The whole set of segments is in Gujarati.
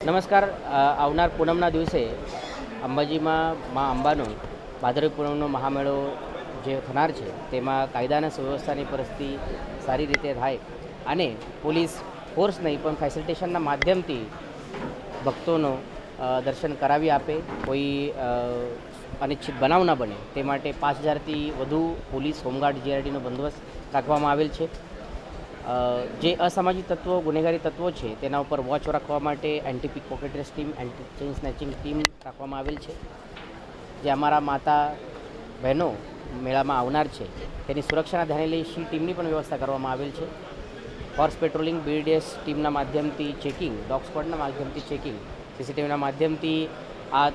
નમસ્કાર. આવનાર પૂનમના દિવસે અંબાજીમાં મા અંબાનો ભાદરવી પૂનમનો મહામેળો જે થનાર છે તેમાં કાયદા અને સુવ્યવસ્થાની પરિસ્થિતિ સારી રીતે થાય અને પોલીસ ફોર્સ નહીં પણ ફેસિલિટેશનના માધ્યમથી ભક્તોનો દર્શન કરાવી આપે, કોઈ અનિચ્છિત બનાવ ન બને તે માટે 5000થી વધુ પોલીસ હોમગાર્ડ જીઆરડીનો બંદોબસ્ત રાખવામાં આવેલ છે. જે અસામાજિક તત્વો, ગુનેગારી તત્વો છે તેના ઉપર વોચ રાખવા માટે anti pick pocketers team, anti chain snatching team રાખવામાં આવેલ છે. જે અમારા માતા બહેનો મેળામાં આવનાર છે તેની સુરક્ષાના ધ્યાને લઈ સી ટીમની પણ વ્યવસ્થા કરવામાં આવેલ છે. હોર્સ પેટ્રોલિંગ, બીડીએસ ટીમના માધ્યમથી ચેકિંગ, ડોગ સ્ક્વોડના માધ્યમથી ચેકિંગ, સીસીટીવીના માધ્યમથી આ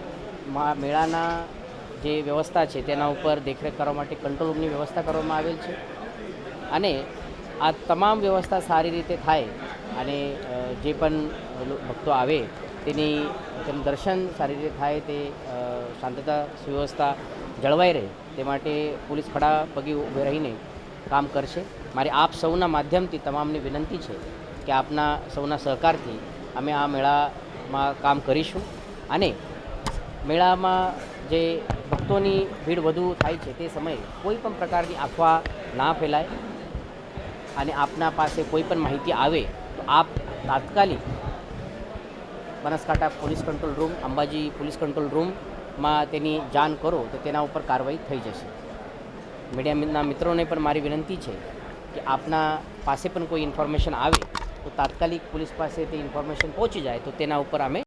મેળાના જે વ્યવસ્થા છે તેના ઉપર દેખરેખ કરવા માટે કંટ્રોલ રૂમની વ્યવસ્થા કરવામાં આવેલ છે. અને આ તમામ વ્યવસ્થા સારી રીતે થાય અને જે પણ ભક્તો આવે તેનું દર્શન સારી રીતે થાય, તે શાંતતા સુવ્યવસ્થા જળવાઈ રહે તે માટે પોલીસ ખડા પગે ઊભી રહીને કામ કરશે. મારી આપ સૌના માધ્યમથી તમામને વિનંતી છે કે આપના સૌના સહકારથી અમે આ મેળામાં કામ કરીશું અને મેળામાં જે ભક્તોની ભીડ વધુ થાય છે તે સમયે કોઈ પણ પ્રકારની અફવા ના ફેલાય અને આપના પાસે કોઈ પણ માહિતી આવે તો આપ તાત્કાલિક Banaskantha police control room, Ambaji police control રૂમમાં તેની જાણ કરો તો તેના ઉપર કાર્યવાહી થઈ જશે. મીડિયાના મિત્રોને પણ મારી વિનંતી છે કે આપના પાસે પણ કોઈ ઇન્ફોર્મેશન આવે તો તાત્કાલિક પોલીસ પાસે તે ઇન્ફોર્મેશન પહોંચી જાય તો તેના ઉપર અમે